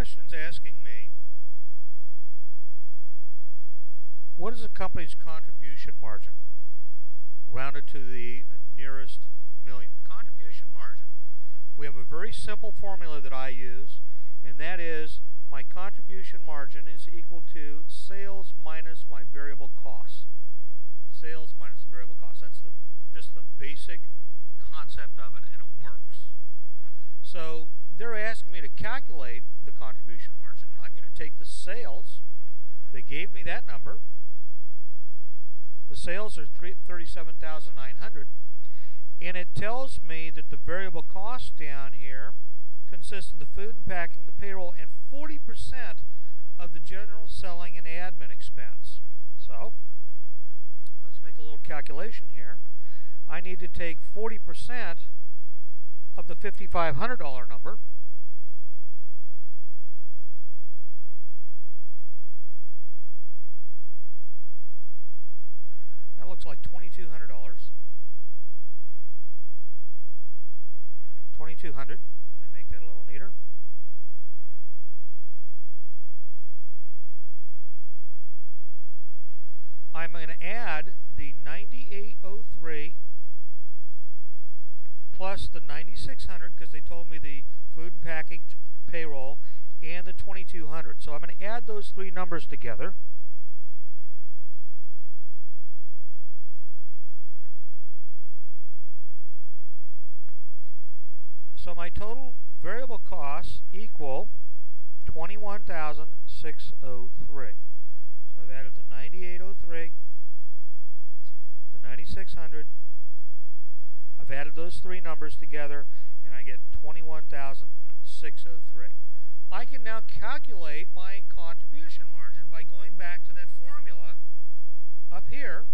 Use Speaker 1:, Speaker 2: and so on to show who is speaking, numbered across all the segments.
Speaker 1: question's asking me, what is a company's contribution margin rounded to the nearest million? Contribution margin. We have a very simple formula that I use, and that is my contribution margin is equal to sales minus my variable costs. Sales minus the variable costs. That's just the basic concept of it, and it works. So they're asking me to calculate the contribution margin. I'm going to take the sales. They gave me that number. The sales are $37,900, and it tells me that the variable cost down here consists of the food and packing, the payroll, and 40% of the general selling and admin expense. So let's make a little calculation here. I need to take 40% of the $5,500 number, that looks like $2,200. $2,200. Let me make that a little neater. I'm going to add the 9803 plus the 9600 because they told me the food and package, payroll, and the 2200. So I'm going to add those three numbers together. So my total variable costs equal $21,603. So I've added the 9803, the 9600. I've added those three numbers together, and I get $21,603. I can now calculate my contribution margin by going back to that formula up here.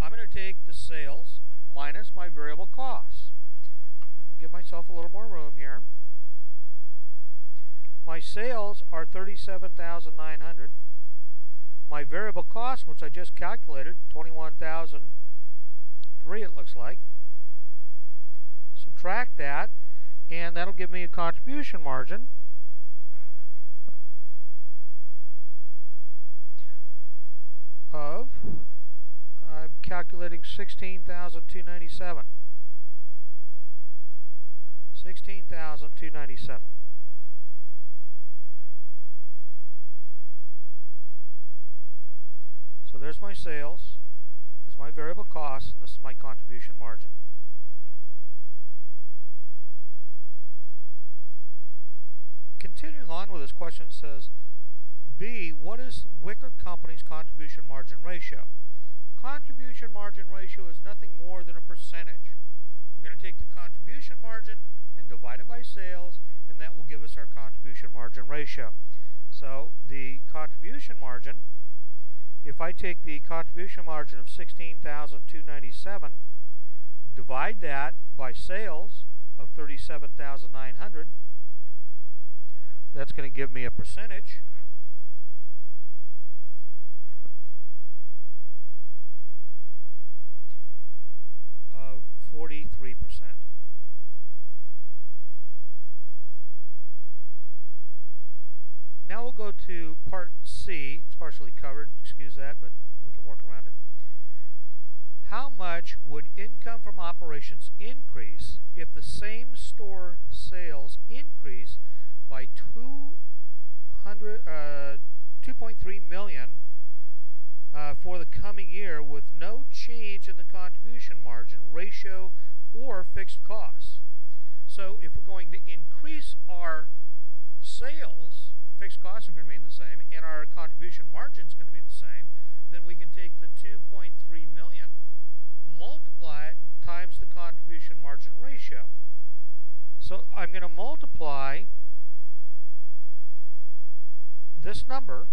Speaker 1: I'm going to take the sales minus my variable costs. Give myself a little more room here. My sales are $37,900. My variable cost, which I just calculated, $21,003 it looks like. Subtract that, and that'll give me a contribution margin of, I'm calculating $16,297. $16,297. So there's my sales, there's my variable costs, and this is my contribution margin. Continuing on with this question, it says, B, what is Wicker Company's contribution margin ratio? Contribution margin ratio is nothing more than a percentage. We're going to take the contribution margin and divide it by sales, and that will give us our contribution margin ratio. So the contribution margin, if I take the contribution margin of $16,297, divide that by sales of $37,900, that's going to give me a percentage of 43%. Now we'll go to part C. It's partially covered, excuse that, but we can work around it. How much would income from operations increase if the same store sales increase by $2.3 million for the coming year with no change in the contribution margin ratio or fixed costs? So if we're going to increase our sales, fixed costs are going to remain the same, and our contribution margin is going to be the same, then we can take the $2.3 million, multiply it times the contribution margin ratio. So I'm going to multiply this number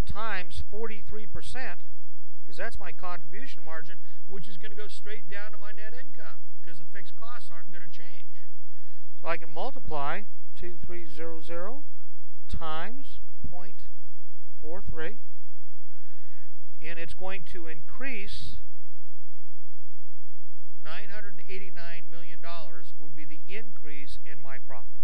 Speaker 1: times 43%, because that's my contribution margin, which is going to go straight down to my net income, because the fixed costs aren't going to change. So I can multiply 2300 times 0.43, and it's going to increase $989 million would be the increase in my profit.